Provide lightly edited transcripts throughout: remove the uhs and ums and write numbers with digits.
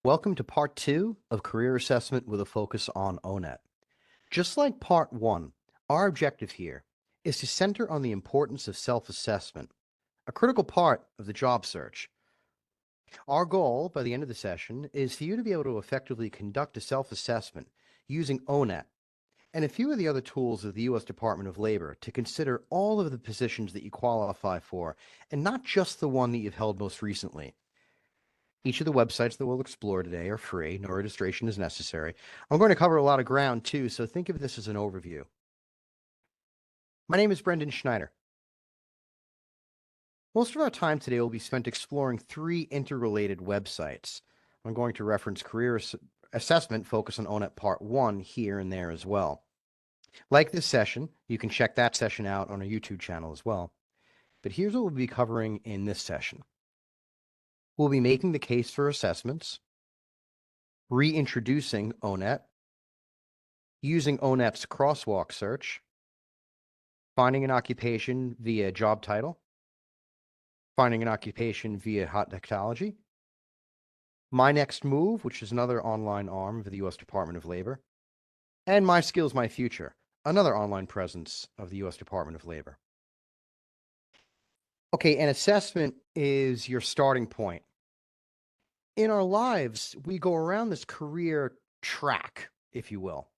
Welcome to part 2 of career assessment with a focus on ONET. Just like part 1, our objective here is to center on the importance of self-assessment, a critical part of the job search. Our goal by the end of the session is for you to be able to effectively conduct a self-assessment using ONET and a few of the other tools of the U.S. Department of Labor to consider all of the positions that you qualify for and not just the one that you've held most recently. Each of the websites that we'll explore today are free. No registration is necessary. I'm going to cover a lot of ground too, so think of this as an overview. My name is Brendan Schneider. Most of our time today will be spent exploring 3 interrelated websites. I'm going to reference career assessment, focus on ONET Part 1 here and there as well. Like this session, you can check that session out on our YouTube channel as well. But here's what we'll be covering in this session. We'll be making the case for assessments, reintroducing ONET, using ONET's crosswalk search, finding an occupation via job title, finding an occupation via hot technology, My Next Move, which is another online arm of the U.S. Department of Labor, and My Skills, My Future, another online presence of the U.S. Department of Labor. Okay, an assessment is your starting point. In our lives, we go around this career track, if you will,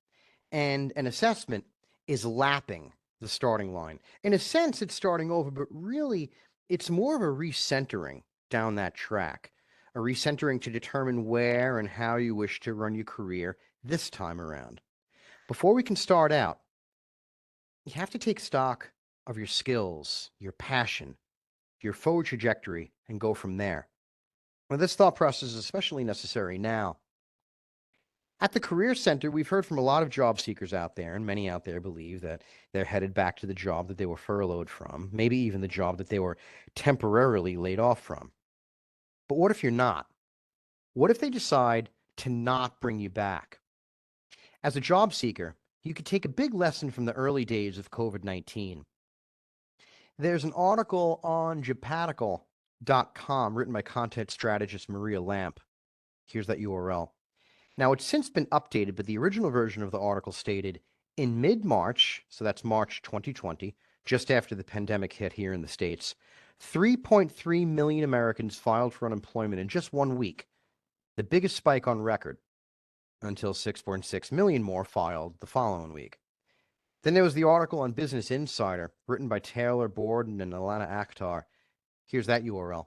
and an assessment is lapping the starting line. In a sense, it's starting over, but really, it's more of a recentering down that track, a recentering to determine where and how you wish to run your career this time around. Before we can start out, you have to take stock of your skills, your passion, your forward trajectory, and go from there. Now, this thought process is especially necessary now. At the Career Center, we've heard from a lot of job seekers out there, and many out there believe that they're headed back to the job that they were furloughed from, maybe even the job that they were temporarily laid off from. But what if you're not? What if they decide to not bring you back? As a job seeker, you could take a big lesson from the early days of COVID-19. There's an article on Japatical.com written by content strategist Maria Lamp. Here's that URL. Now, it's since been updated, but the original version of the article stated, in mid-March, so that's March 2020, just after the pandemic hit here in the States, 3.3 million Americans filed for unemployment in just 1 week, the biggest spike on record, until 6.6 million more filed the following week. Then there was the article on Business Insider, written by Taylor Borden and Alana Akhtar. Here's that URL.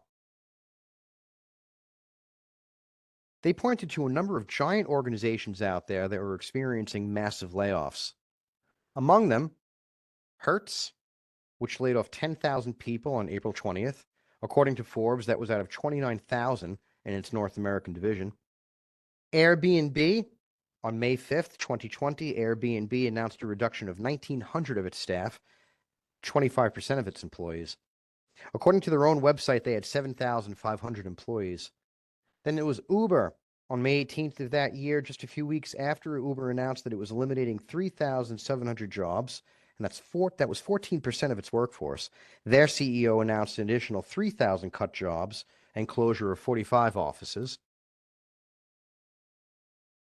They pointed to a number of giant organizations out there that were experiencing massive layoffs. Among them, Hertz, which laid off 10,000 people on April 20th. According to Forbes, that was out of 29,000 in its North American division. Airbnb, on May 5th, 2020, Airbnb announced a reduction of 1,900 of its staff, 25% of its employees. According to their own website, they had 7,500 employees. Then it was Uber on May 18th of that year, just a few weeks after Uber announced that it was eliminating 3,700 jobs, and that was 14% of its workforce. Their CEO announced an additional 3,000 cut jobs and closure of 45 offices.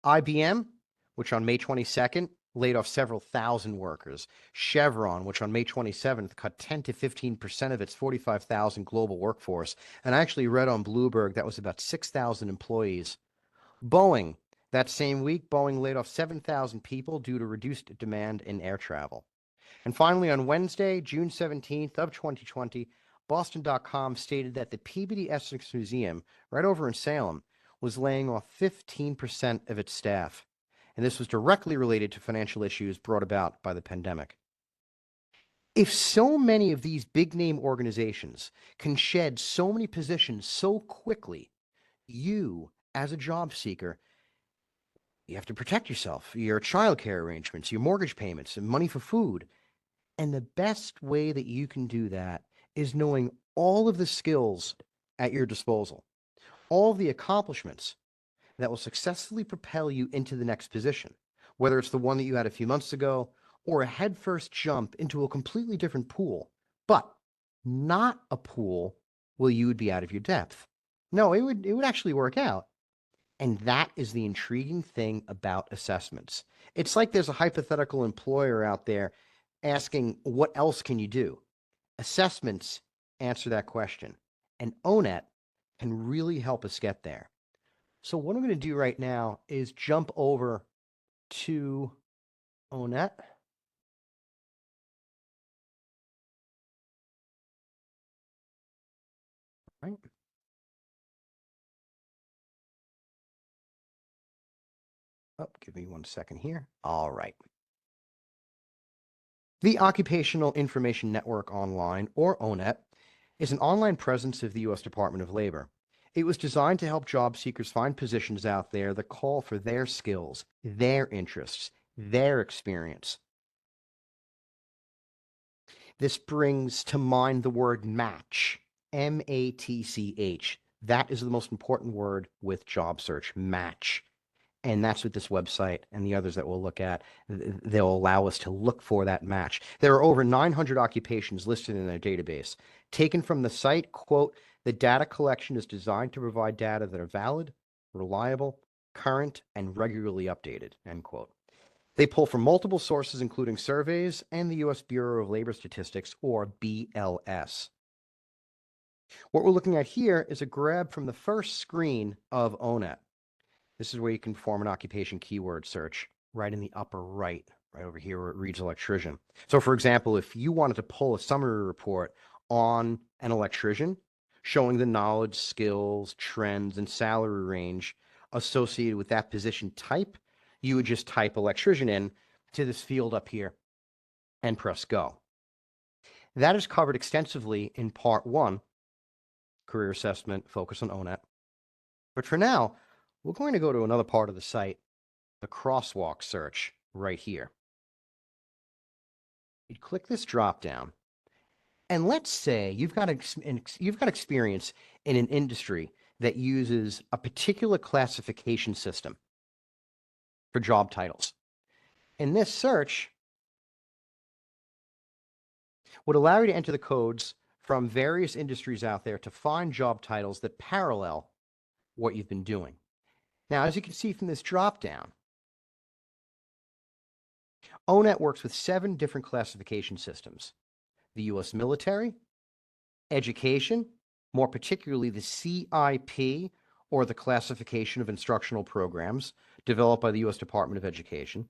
IBM, which on May 22nd laid off several thousand workers. Chevron, which on May 27th cut 10 to 15% of its 45,000 global workforce. And I actually read on Bloomberg that was about 6,000 employees. Boeing, that same week, Boeing laid off 7,000 people due to reduced demand in air travel. And finally, on Wednesday, June 17th of 2020, Boston.com stated that the Peabody Essex Museum, right over in Salem, was laying off 15% of its staff. And this was directly related to financial issues brought about by the pandemic. If so many of these big name organizations can shed so many positions so quickly, you, as a job seeker, you have to protect yourself, your childcare arrangements, your mortgage payments, and money for food. And the best way that you can do that is knowing all of the skills at your disposal, all of the accomplishments that will successfully propel you into the next position, whether it's the one that you had a few months ago or a headfirst jump into a completely different pool, but not a pool where you would be out of your depth. No, it would actually work out. And that is the intriguing thing about assessments. It's like there's a hypothetical employer out there asking, what else can you do? Assessments answer that question. And ONET can really help us get there. So what I'm going to do right now is jump over to ONET. Right. Oh, give me 1 second here. All right. The Occupational Information Network Online, or ONET, is an online presence of the U.S. Department of Labor. It was designed to help job seekers find positions out there that call for their skills, their interests, their experience. This brings to mind the word match, M-A-T-C-H. That is the most important word with job search, match. And that's what this website and the others that we'll look at, they'll allow us to look for that match. There are over 900 occupations listed in their database. Taken from the site, quote, the data collection is designed to provide data that are valid, reliable, current, and regularly updated, end quote. They pull from multiple sources, including surveys and the U.S. Bureau of Labor Statistics, or BLS. What we're looking at here is a grab from the first screen of ONET. This is where you can perform an occupation keyword search right in the upper right over here where it reads electrician. So for example, if you wanted to pull a summary report on an electrician showing the knowledge, skills, trends, and salary range associated with that position type, you would just type electrician in to this field up here and press go. That is covered extensively in part 1, career assessment, focus on ONET. But for now, we're going to go to another part of the site, the crosswalk search right here. You'd click this drop down, and let's say you've got experience in an industry that uses a particular classification system for job titles. And this search would allow you to enter the codes from various industries out there to find job titles that parallel what you've been doing. Now, as you can see from this drop down, ONET works with 7 different classification systems: the U.S. military, education, more particularly the CIP, or the Classification of Instructional Programs, developed by the U.S. Department of Education,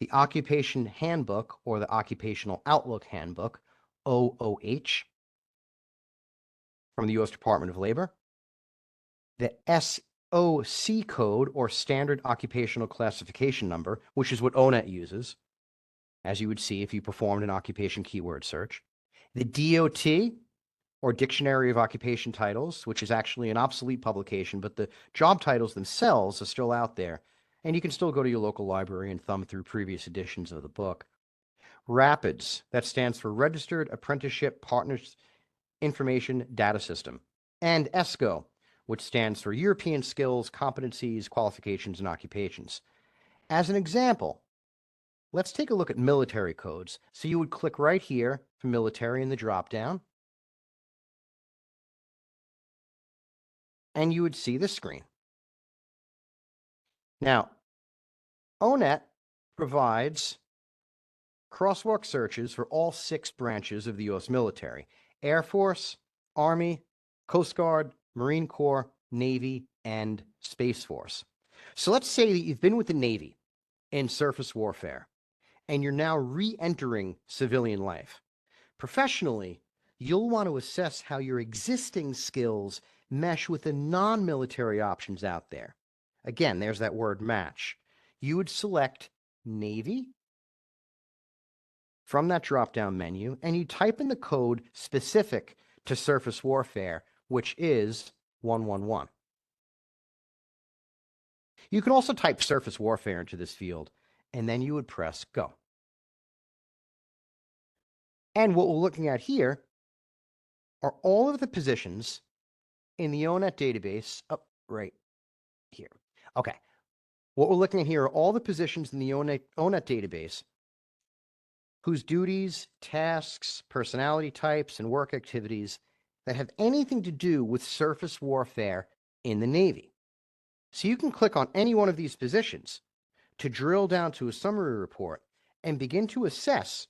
the Occupation Handbook, or the Occupational Outlook Handbook, OOH, from the U.S. Department of Labor, the SOC code, or Standard Occupational Classification Number, which is what ONET uses, as you would see if you performed an occupation keyword search, the DOT, or Dictionary of Occupation Titles, which is actually an obsolete publication, but the job titles themselves are still out there, and you can still go to your local library and thumb through previous editions of the book. RAPIDS, that stands for Registered Apprenticeship Partners Information Data System, and ESCO, which stands for European Skills, Competencies, Qualifications, and Occupations. As an example, let's take a look at military codes. So you would click right here for military in the drop-down, and you would see this screen. Now, ONET provides crosswalk searches for all 6 branches of the U.S. military: Air Force, Army, Coast Guard, Marine Corps, Navy, and Space Force. So let's say that you've been with the Navy in surface warfare, and you're now re-entering civilian life. Professionally, you'll want to assess how your existing skills mesh with the non-military options out there. Again, there's that word match. You would select Navy from that drop-down menu, and you type in the code specific to surface warfare, which is 111. You can also type surface warfare into this field, and then you would press go. And what we're looking at here are all of the positions in the ONET database, right here. Okay. What we're looking at here are all the positions in the ONET database whose duties, tasks, personality types, and work activities that have anything to do with surface warfare in the Navy. So you can click on any one of these positions to drill down to a summary report and begin to assess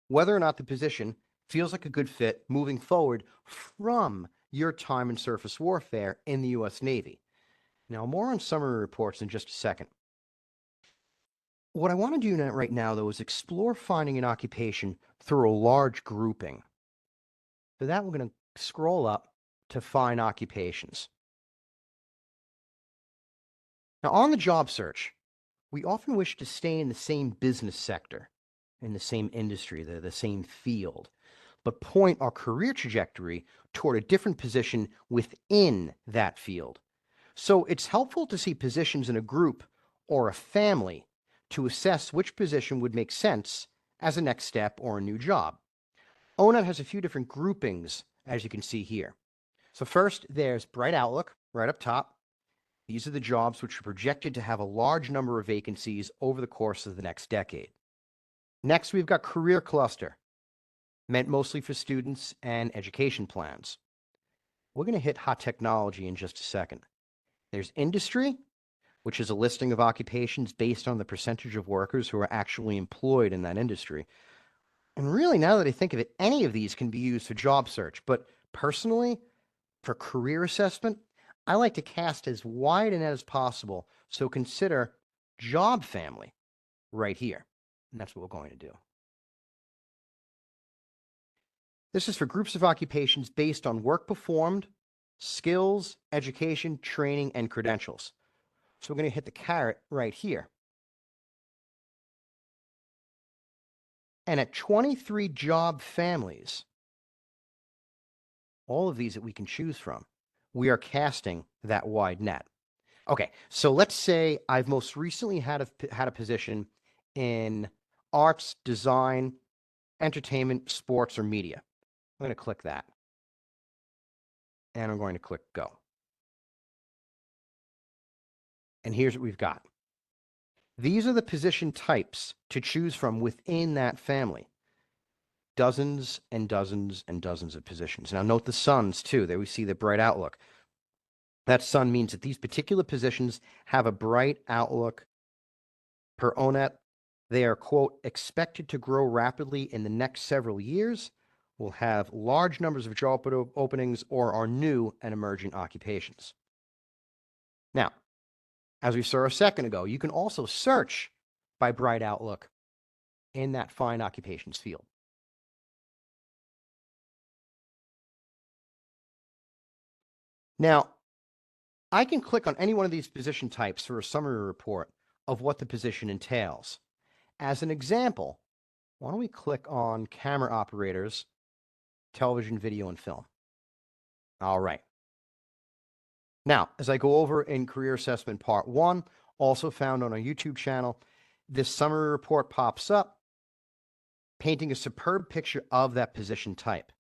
whether or not the position feels like a good fit moving forward from your time in surface warfare in the U.S. Navy. Now, more on summary reports in just a second. What I want to do right now, though, is explore finding an occupation through a large grouping. For that, we're going to scroll up to find occupations. Now, on the job search, we often wish to stay in the same business sector, in the same industry, the same field, but point our career trajectory toward a different position within that field. So it's helpful to see positions in a group or a family to assess which position would make sense as a next step or a new job. ONET has a few different groupings, as you can see here. So first, there's Bright Outlook right up top. These are the jobs which are projected to have a large number of vacancies over the course of the next decade. Next, we've got Career Cluster, meant mostly for students and education plans. We're going to hit Hot Technology in just a second. There's Industry, which is a listing of occupations based on the percentage of workers who are actually employed in that industry. And really, now that I think of it, any of these can be used for job search. But personally, for career assessment, I like to cast as wide a net as possible. So consider job family right here. And that's what we're going to do. This is for groups of occupations based on work performed, skills, education, training, and credentials. So we're going to hit the caret right here. And at 23 job families, all of these that we can choose from, we are casting that wide net. Okay, so let's say I've most recently had a position in arts, design, entertainment, sports, or media. I'm going to click that. And I'm going to click go. And here's what we've got. These are the position types to choose from within that family. Dozens and dozens and dozens of positions. Now note the suns too. There we see the bright outlook. That sun means that these particular positions have a bright outlook per ONET. They are, quote, expected to grow rapidly in the next several years, will have large numbers of job openings, or are new and emerging occupations. Now, as we saw a second ago, you can also search by bright outlook in that find occupations field. Now, I can click on any one of these position types for a summary report of what the position entails. As an example, why don't we click on camera operators, television, video, and film. All right. Now, as I go over in Career Assessment Part 1, also found on our YouTube channel, this summary report pops up, painting a superb picture of that position type.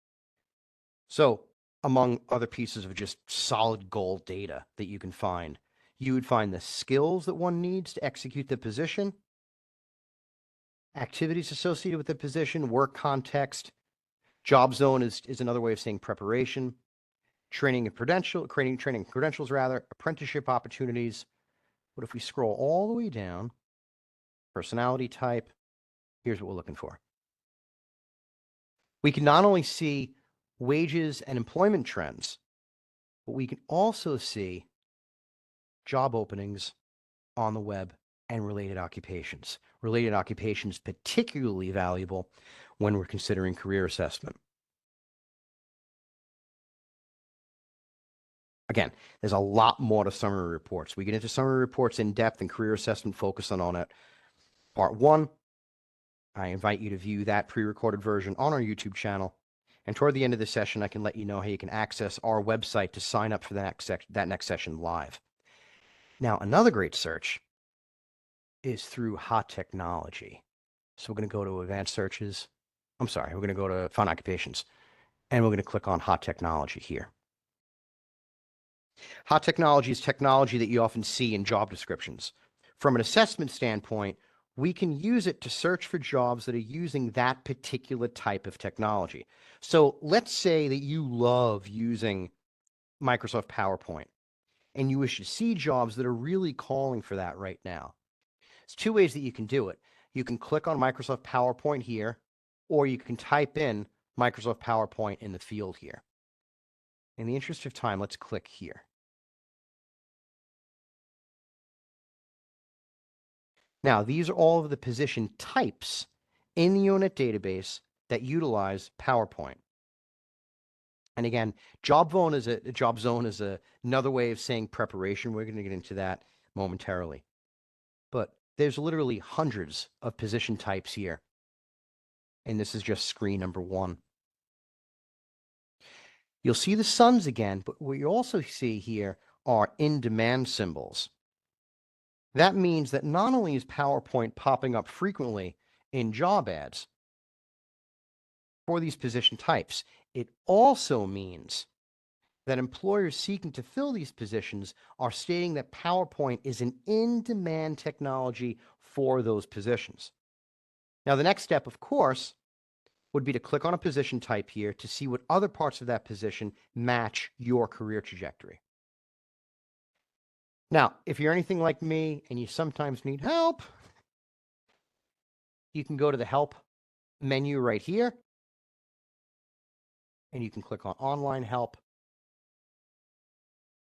So, among other pieces of just solid gold data that you can find, you would find the skills that one needs to execute the position, activities associated with the position, work context, job zone is another way of saying preparation, training and credentials rather, apprenticeship opportunities. But if we scroll all the way down, personality type, here's what we're looking for. We can not only see wages and employment trends, but we can also see job openings on the web and related occupations. Related occupations particularly valuable when we're considering career assessment. Again, there's a lot more to summary reports. We get into summary reports in depth and career assessment focus on ONET. Part 1, I invite you to view that pre-recorded version on our YouTube channel. And toward the end of the session, I can let you know how you can access our website to sign up for that next session live. Now, another great search is through Hot Technology. So we're going to go to Advanced Searches. We're going to go to Found Occupations. And we're going to click on Hot Technology here. Hot technology is technology that you often see in job descriptions. From an assessment standpoint, we can use it to search for jobs that are using that particular type of technology. So let's say that you love using Microsoft PowerPoint. and you wish to see jobs that are really calling for that right now. There's two ways that you can do it. You can click on Microsoft PowerPoint here, or you can type in Microsoft PowerPoint in the field here. In the interest of time, let's click here. Now, these are all of the position types in the ONET database that utilize PowerPoint. And again, job zone is another way of saying preparation. We're going to get into that momentarily. But there's literally hundreds of position types here. And this is just screen number 1. You'll see the suns again, but what you also see here are in-demand symbols. That means that not only is PowerPoint popping up frequently in job ads for these position types, it also means that employers seeking to fill these positions are stating that PowerPoint is an in-demand technology for those positions. Now, the next step, of course, would be to click on a position type here to see what other parts of that position match your career trajectory. Now, if you're anything like me and you sometimes need help, you can go to the help menu right here, and you can click on online help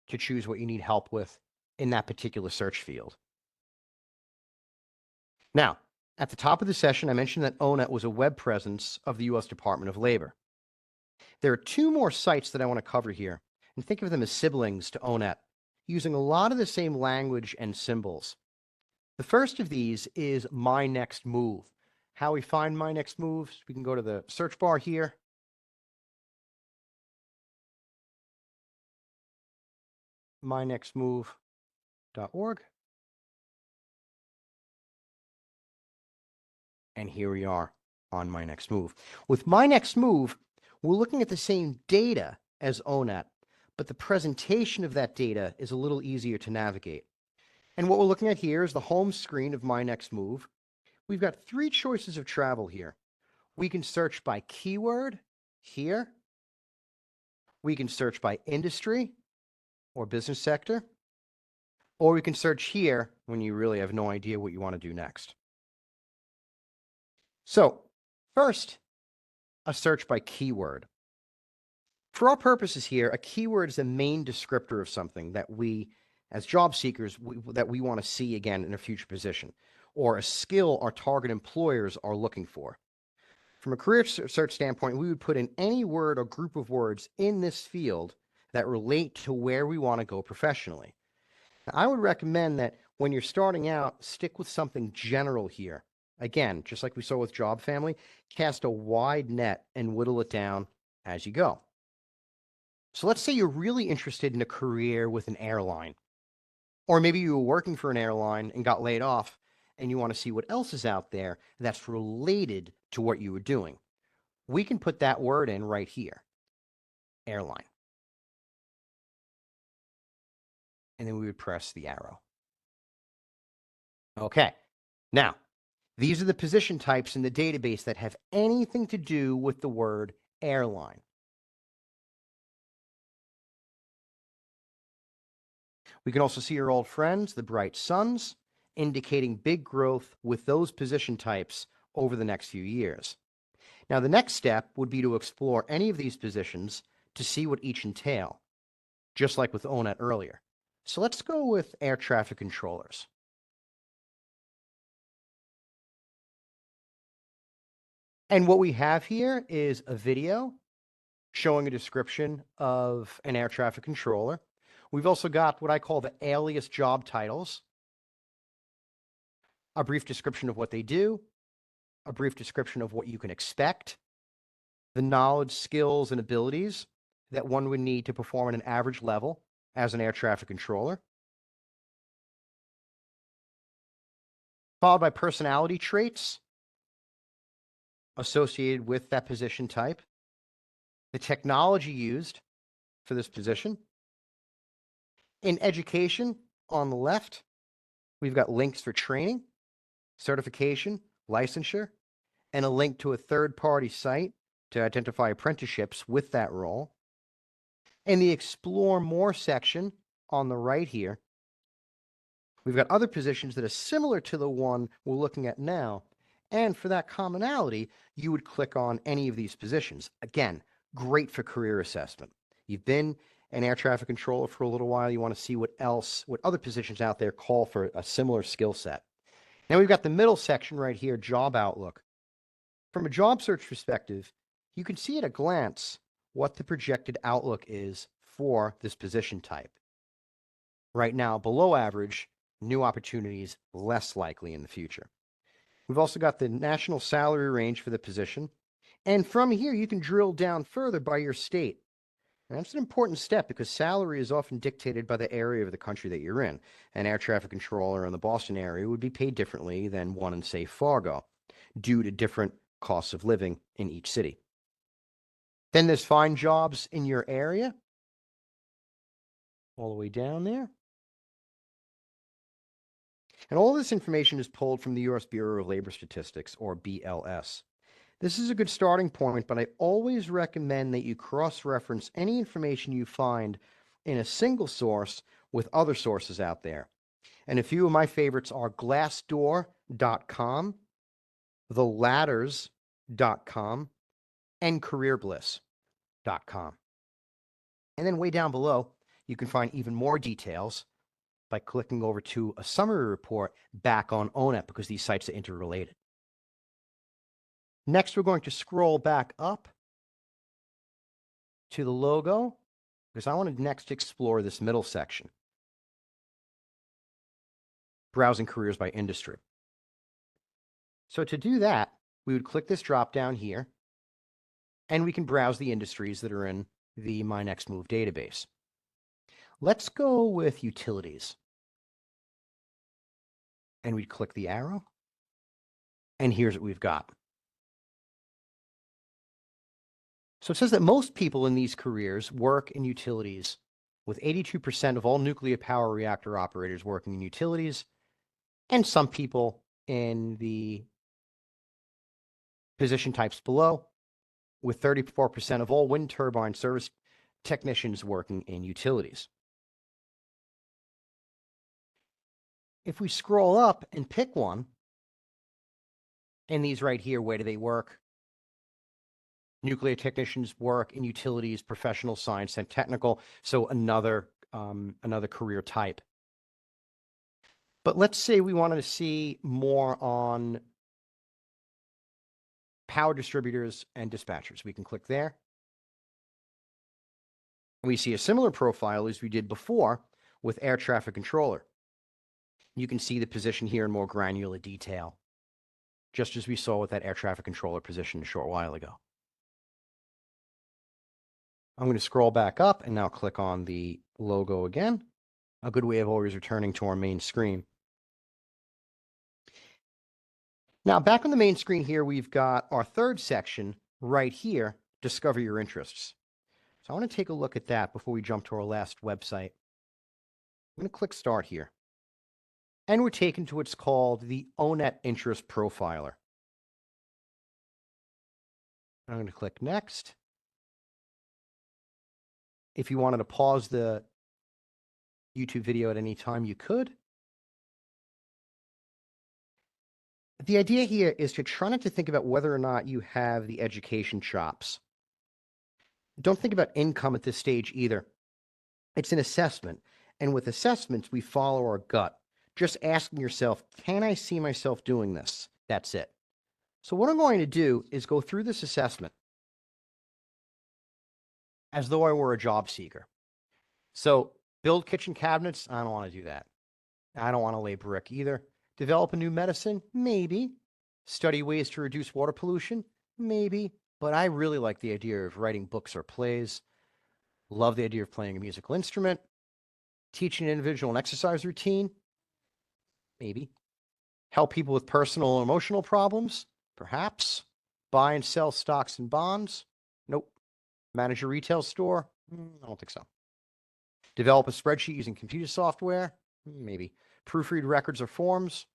to choose what you need help with in that particular search field. Now, at the top of the session, I mentioned that ONET was a web presence of the U.S. Department of Labor. There are 2 more sites that I want to cover here, and think of them as siblings to ONET, using a lot of the same language and symbols. The first of these is My Next Move. How we find My Next Move, we can go to the search bar here. mynextmove.org. And here we are on My Next Move. With My Next Move, we're looking at the same data as ONET, but the presentation of that data is a little easier to navigate. And what we're looking at here is the home screen of My Next Move. We've got 3 choices of travel here. We can search by keyword here. We can search by industry or business sector, or we can search here when you really have no idea what you want to do next. So first, a search by keyword. For our purposes here, a keyword is a main descriptor of something that we, as job seekers, that we want to see again in a future position, or a skill our target employers are looking for. From a career search standpoint, we would put in any word or group of words in this field that relate to where we want to go professionally. Now, I would recommend that when you're starting out, stick with something general here. Again, just like we saw with Job Family, cast a wide net and whittle it down as you go. So let's say you're really interested in a career with an airline, or maybe you were working for an airline and got laid off, and you want to see what else is out there that's related to what you were doing. We can put that word in right here, airline. And then we would press the arrow. Okay, now, these are the position types in the database that have anything to do with the word airline. We can also see our old friends, the bright suns, indicating big growth with those position types over the next few years. Now, the next step would be to explore any of these positions to see what each entail, just like with ONET earlier. So let's go with air traffic controllers. And what we have here is a video showing a description of an air traffic controller. We've also got what I call the alias job titles, a brief description of what they do, a brief description of what you can expect, the knowledge, skills, and abilities that one would need to perform at an average level as an air traffic controller, followed by personality traits associated with that position type, the technology used for this position. In education, on the left, we've got links for training, certification, licensure, and a link to a third-party site to identify apprenticeships with that role. In the Explore More section, on the right here, we've got other positions that are similar to the one we're looking at now. And for that commonality, you would click on any of these positions. Again, great for career assessment. You've been an air traffic controller for a little while. You want to see what other positions out there call for a similar skill set. Now we've got the middle section right here, job outlook. From a job search perspective, you can see at a glance what the projected outlook is for this position type. Right now, below average, new opportunities less likely in the future. We've also got the national salary range for the position. And from here, you can drill down further by your state. And that's an important step because salary is often dictated by the area of the country that you're in. An air traffic controller in the Boston area would be paid differently than one in, say, Fargo, due to different costs of living in each city. Then there's find jobs in your area, all the way down there. And all this information is pulled from the U.S. Bureau of Labor Statistics, or BLS. This is a good starting point, but I always recommend that you cross-reference any information you find in a single source with other sources out there. And a few of my favorites are glassdoor.com, theladders.com, and careerbliss.com. And then way down below, you can find even more details by clicking over to a summary report back on ONET because these sites are interrelated. Next, we're going to scroll back up to the logo because I want to next explore this middle section, browsing careers by industry. So to do that, we would click this drop down here, and we can browse the industries that are in the My Next Move database. Let's go with utilities. And we'd click the arrow, and here's what we've got. So it says that most people in these careers work in utilities, with 82% of all nuclear power reactor operators working in utilities, and some people in the position types below, with 34% of all wind turbine service technicians working in utilities. If we scroll up and pick one, and these right here, where do they work? Nuclear technicians work in utilities, professional science, and technical, so another career type. But let's say we wanted to see more on power distributors and dispatchers. We can click there. We see a similar profile as we did before with air traffic controller. You can see the position here in more granular detail, just as we saw with that air traffic controller position a short while ago. I'm going to scroll back up and now click on the logo again. A good way of always returning to our main screen. Now, back on the main screen here, we've got our third section right here, Discover Your Interests. So I want to take a look at that before we jump to our last website. I'm going to click Start here. And we're taken to what's called the ONET Interest Profiler. I'm going to click Next. If you wanted to pause the YouTube video at any time, you could. The idea here is to try not to think about whether or not you have the education chops. Don't think about income at this stage either. It's an assessment. And with assessments, we follow our gut. Just asking yourself, can I see myself doing this? That's it. So what I'm going to do is go through this assessment as though I were a job seeker. So build kitchen cabinets, I don't want to do that. I don't want to lay brick either. Develop a new medicine? Maybe. Study ways to reduce water pollution? Maybe. But I really like the idea of writing books or plays. Love the idea of playing a musical instrument. Teaching an individual an exercise routine? Maybe. Help people with personal or emotional problems? Perhaps. Buy and sell stocks and bonds? Nope. Manage a retail store? I don't think so. Develop a spreadsheet using computer software? Maybe. Proofread records or forms?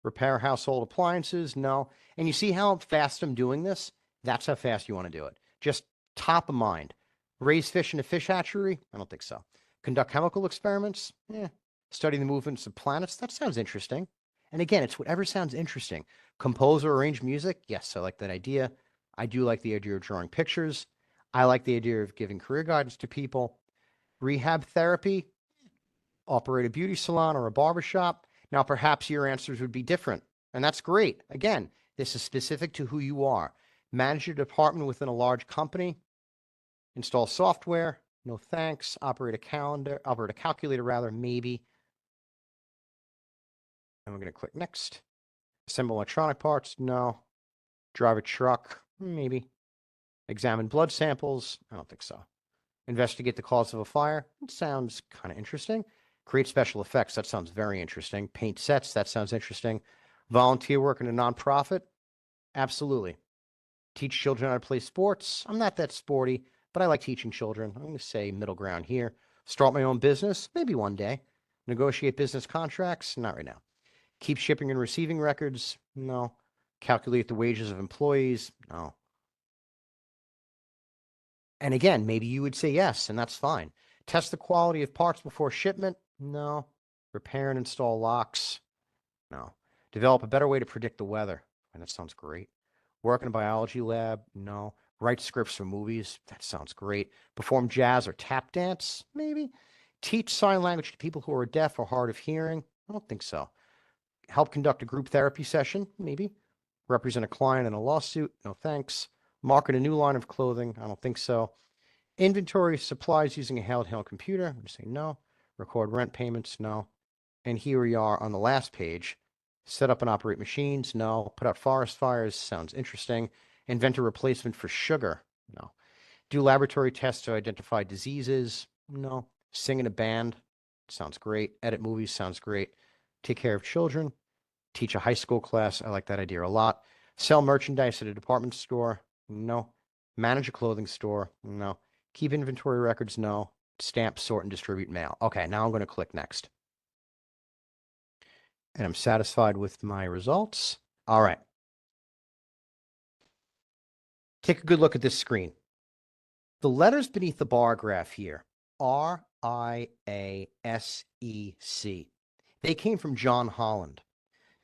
Repair household appliances? No. And you see how fast I'm doing this? That's how fast you want to do it. Just top of mind. Raise fish in a fish hatchery? I don't think so. Conduct chemical experiments? Yeah. Study the movements of planets? That sounds interesting. And again, it's whatever sounds interesting. Compose or arrange music? Yes, I like that idea. I do like the idea of drawing pictures. I like the idea of giving career guidance to people. Rehab therapy? Operate a beauty salon or a barbershop? Now, perhaps your answers would be different, and that's great. Again, this is specific to who you are. Manage your department within a large company. Install software? No thanks. Operate a calculator rather, maybe. And we're going to click next. Assemble electronic parts? No. Drive a truck? Maybe. Examine blood samples? I don't think so. Investigate the cause of a fire? It sounds kind of interesting. Create special effects? That sounds very interesting. Paint sets? That sounds interesting. Volunteer work in a nonprofit? Absolutely. Teach children how to play sports? I'm not that sporty, but I like teaching children. I'm going to say middle ground here. Start my own business? Maybe one day. Negotiate business contracts? Not right now. Keep shipping and receiving records? No. Calculate the wages of employees? No. And again, maybe you would say yes, and that's fine. Test the quality of parts before shipment? No. Repair and install locks? No. Develop a better way to predict the weather? And that sounds great. Work in a biology lab? No. Write scripts for movies? That sounds great. Perform jazz or tap dance? Maybe. Teach sign language to people who are deaf or hard of hearing? I don't think so. Help conduct a group therapy session? Maybe. Represent a client in a lawsuit? No thanks. Market a new line of clothing? I don't think so. Inventory supplies using a handheld computer? I'm going to say no. Record rent payments? No. And here we are on the last page. Set up and operate machines? No. Put out forest fires? Sounds interesting. Invent a replacement for sugar? No. Do laboratory tests to identify diseases? No. Sing in a band? Sounds great. Edit movies? Sounds great. Take care of children? Teach a high school class? I like that idea a lot. Sell merchandise at a department store? No. Manage a clothing store? No. Keep inventory records? No. Stamp, sort, and distribute mail. Okay, now I'm going to click next. And I'm satisfied with my results. All right. Take a good look at this screen. The letters beneath the bar graph here, RIASEC, they came from John Holland.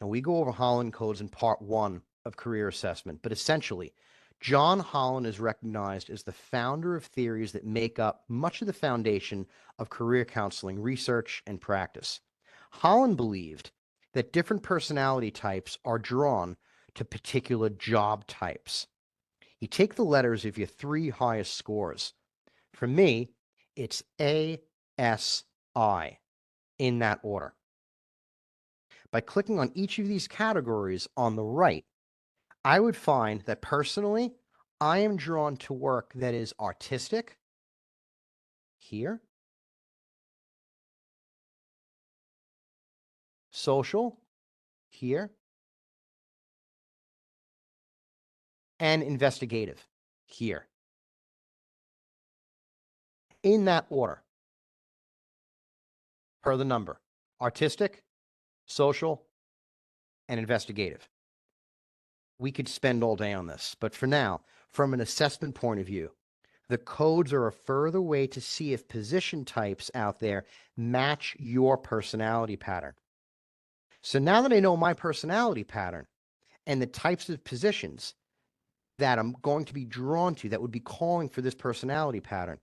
Now, we go over Holland codes in part 1 of career assessment, but essentially, John Holland is recognized as the founder of theories that make up much of the foundation of career counseling research and practice. Holland believed that different personality types are drawn to particular job types. You take the letters of your 3 highest scores. For me, it's A, S, I in that order. By clicking on each of these categories on the right, I would find that personally, I am drawn to work that is artistic here, social here, and investigative here. In that order, per the number: artistic, social, and investigative. We could spend all day on this, but for now, from an assessment point of view, the codes are a further way to see if position types out there match your personality pattern. So now that I know my personality pattern and the types of positions that I'm going to be drawn to that would be calling for this personality pattern,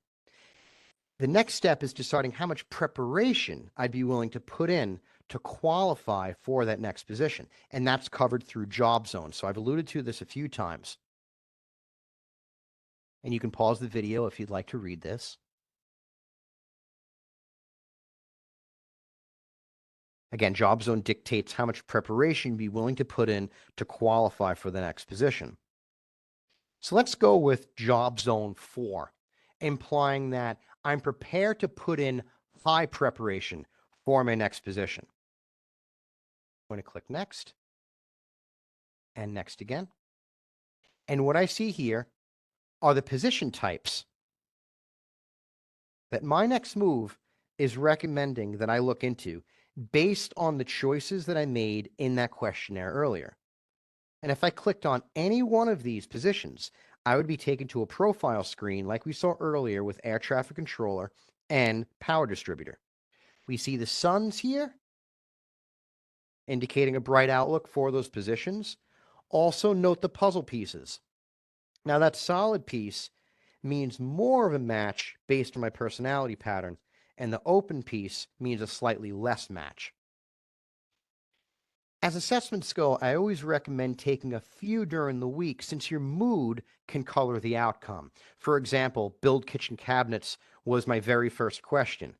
the next step is deciding how much preparation I'd be willing to put in to qualify for that next position. And that's covered through job zones. So I've alluded to this a few times. And you can pause the video if you'd like to read this. Again, job zone dictates how much preparation you'd be willing to put in to qualify for the next position. So let's go with job zone 4, implying that I'm prepared to put in high preparation for my next position. I'm going to click next and next again. And what I see here are the position types that my next move is recommending that I look into based on the choices that I made in that questionnaire earlier. And if I clicked on any one of these positions, I would be taken to a profile screen like we saw earlier with air traffic controller and power distributor. We see the suns here, indicating a bright outlook for those positions. Also note the puzzle pieces. Now that solid piece means more of a match based on my personality pattern, and the open piece means a slightly less match. As assessment skill, I always recommend taking a few during the week since your mood can color the outcome. For example, build kitchen cabinets was my very first question.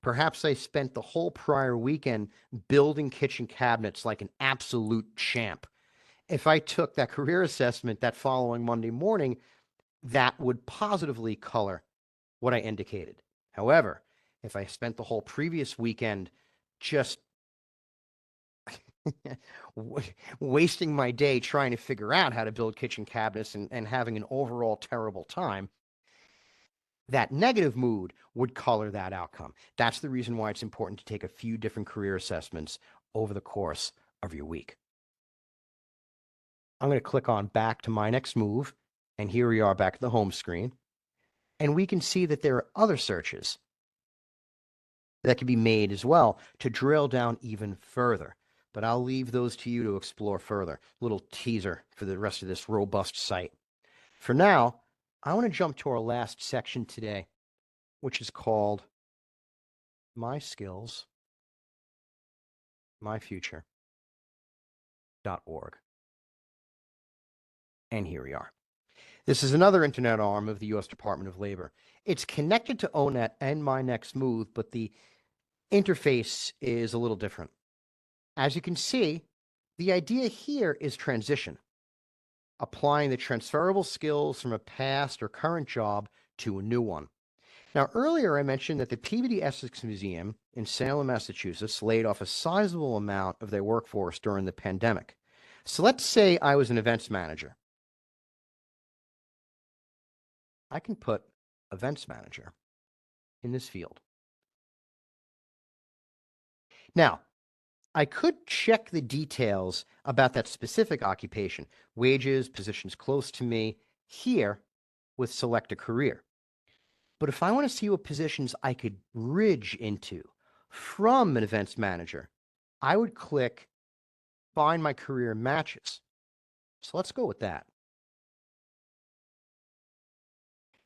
Perhaps I spent the whole prior weekend building kitchen cabinets like an absolute champ. If I took that career assessment that following Monday morning, that would positively color what I indicated. However, if I spent the whole previous weekend just wasting my day trying to figure out how to build kitchen cabinets and having an overall terrible time, that negative mood would color that outcome. That's the reason why it's important to take a few different career assessments over the course of your week. I'm going to click on back to my next move, and here we are back at the home screen. And we can see that there are other searches that can be made as well to drill down even further. But I'll leave those to you to explore further. Little teaser for the rest of this robust site. For now, I want to jump to our last section today, which is called My Skills, My Future.org. And here we are. This is another internet arm of the U.S. Department of Labor. It's connected to ONET and My Next Move, but the interface is a little different. As you can see, the idea here is transition, applying the transferable skills from a past or current job to a new one. Now, earlier I mentioned that the Peabody Essex Museum in Salem, Massachusetts laid off a sizable amount of their workforce during the pandemic. So let's say I was an events manager. I can put events manager in this field. Now, I could check the details about that specific occupation, wages, positions close to me, here with select a career. But if I want to see what positions I could bridge into from an events manager, I would click Find My Career Matches. So let's go with that.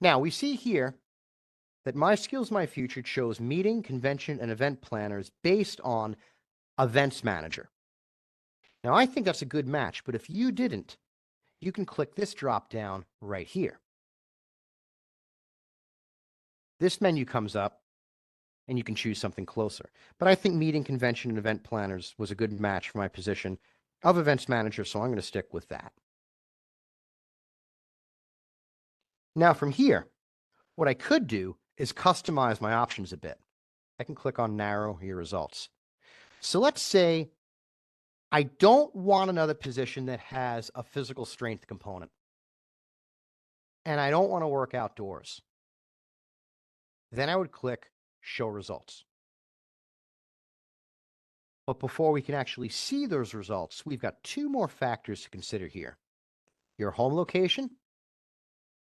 Now we see here that My Skills, My Future shows meeting, convention, and event planners based on events manager. Now I think that's a good match, but if you didn't, you can click this drop down right here. This menu comes up and you can choose something closer. But I think meeting, convention, and event planners was a good match for my position of events manager, so I'm going to stick with that. Now from here, what I could do is customize my options a bit. I can click on narrow your results. So let's say I don't want another position that has a physical strength component, and I don't want to work outdoors. Then I would click Show Results. But before we can actually see those results, we've got two more factors to consider here: your home location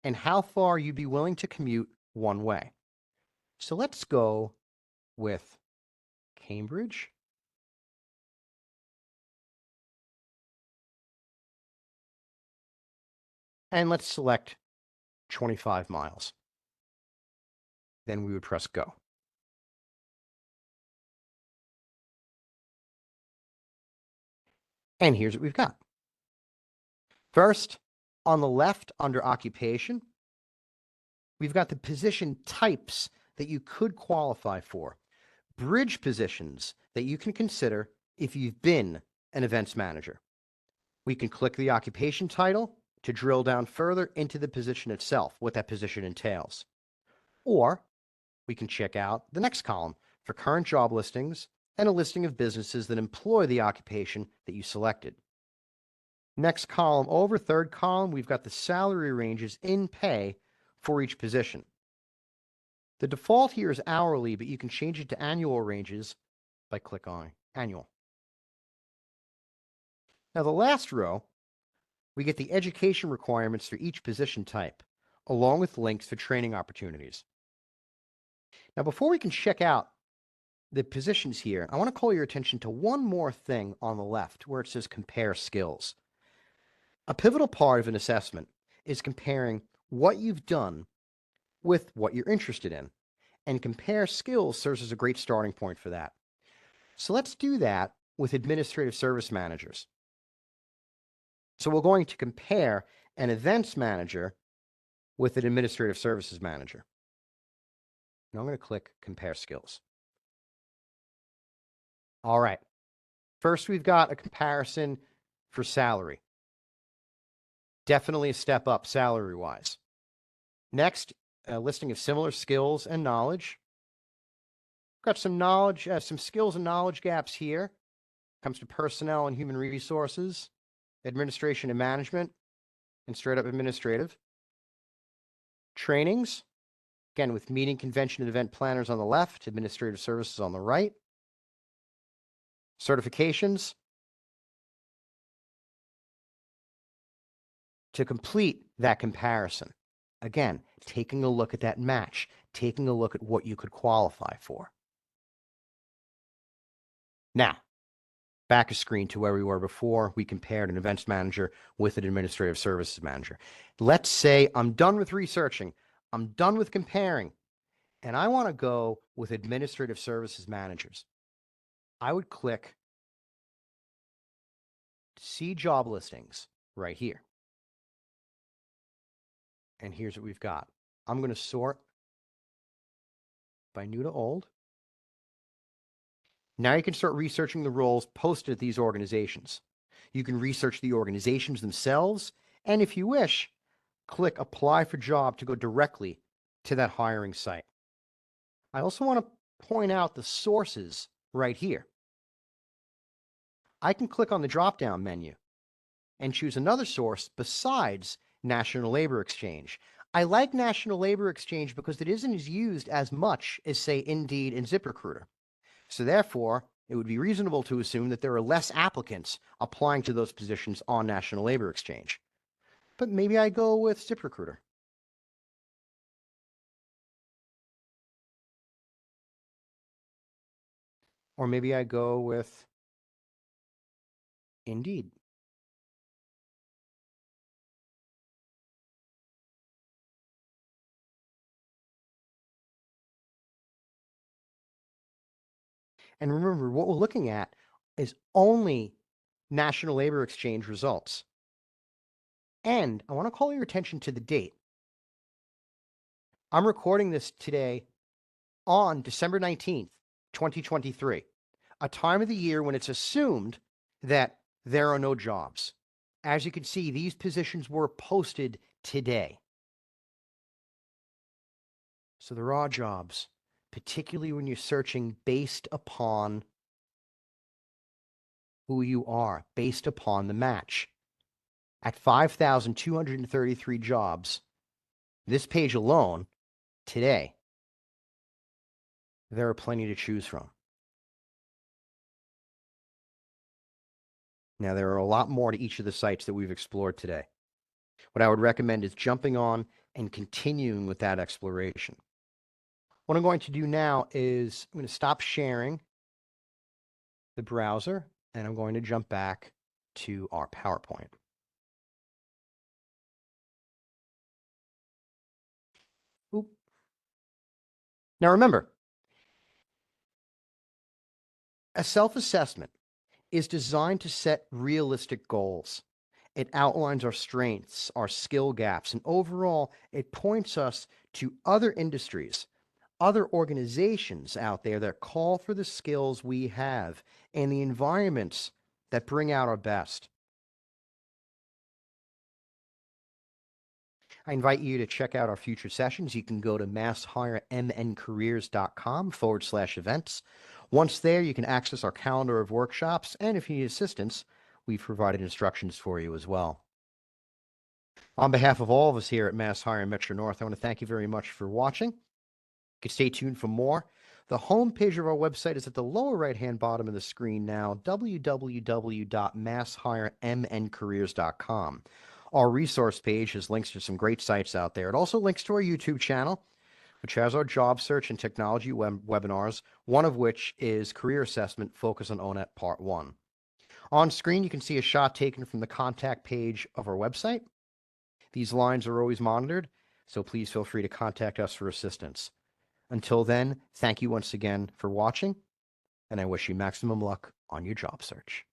and how far you'd be willing to commute one way. So let's go with Cambridge. And let's select 25 miles. Then we would press go. And here's what we've got. First, on the left under occupation, we've got the position types that you could qualify for. Bridge positions that you can consider if you've been an events manager. We can click the occupation title to drill down further into the position itself, what that position entails. Or we can check out the next column for current job listings and a listing of businesses that employ the occupation that you selected. Next column over, third column, we've got the salary ranges in pay for each position. The default here is hourly, but you can change it to annual ranges by click on annual. Now the last row We get the education requirements for each position type, along with links for training opportunities. Now, before we can check out the positions here, I want to call your attention to one more thing on the left where it says compare skills. A pivotal part of an assessment is comparing what you've done with what you're interested in, and compare skills serves as a great starting point for that. So let's do that with administrative service managers. So we're going to compare an events manager with an administrative services manager. Now I'm going to click compare skills. All right. First, we've got a comparison for salary. Definitely a step up salary-wise. Next, a listing of similar skills and knowledge. Got some knowledge, some skills and knowledge gaps here. Comes to personnel and human resources, administration and management, and straight up administrative. Trainings, again, with meeting, convention, and event planners on the left, administrative services on the right. Certifications. To complete that comparison, again, taking a look at that match, taking a look at what you could qualify for. Now, back a screen to where we were before we compared an events manager with an administrative services manager. Let's say I'm done with researching, I'm done with comparing, and I want to go with administrative services managers. I would click see job listings right here. And here's what we've got. I'm going to sort by new to old. Now you can start researching the roles posted at these organizations. You can research the organizations themselves, and if you wish, click apply for job to go directly to that hiring site. I also want to point out the sources right here. I can click on the drop-down menu and choose another source besides National Labor Exchange. I like National Labor Exchange because it isn't as used as much as, say, Indeed and ZipRecruiter. So therefore, it would be reasonable to assume that there are less applicants applying to those positions on National Labor Exchange. But maybe I go with ZipRecruiter. Or maybe I go with Indeed. And remember, what we're looking at is only National Labor Exchange results. And I want to call your attention to the date. I'm recording this today on December 19th, 2023, a time of the year when it's assumed that there are no jobs. As you can see, these positions were posted today. So there are jobs, particularly when you're searching based upon who you are, based upon the match. At 5,233 jobs, this page alone, today, there are plenty to choose from. Now, there are a lot more to each of the sites that we've explored today. What I would recommend is jumping on and continuing with that exploration. What I'm going to do now is I'm going to stop sharing the browser, and I'm going to jump back to our PowerPoint. Oop. Now remember, a self-assessment is designed to set realistic goals. It outlines our strengths, our skill gaps, and overall, it points us to other industries, other organizations out there that call for the skills we have and the environments that bring out our best. I invite you to check out our future sessions. You can go to masshiremncareers.com/events. Once there, you can access our calendar of workshops, and if you need assistance, we've provided instructions for you as well. On behalf of all of us here at Mass Hire Metro North, I want to thank you very much for watching. You can stay tuned for more. The homepage of our website is at the lower right-hand bottom of the screen now, www.masshiremncareers.com. Our resource page has links to some great sites out there. It also links to our YouTube channel, which has our job search and technology webinars, one of which is Career Assessment Focus on ONET Part 1. On screen, you can see a shot taken from the contact page of our website. These lines are always monitored, so please feel free to contact us for assistance. Until then, thank you once again for watching, and I wish you maximum luck on your job search.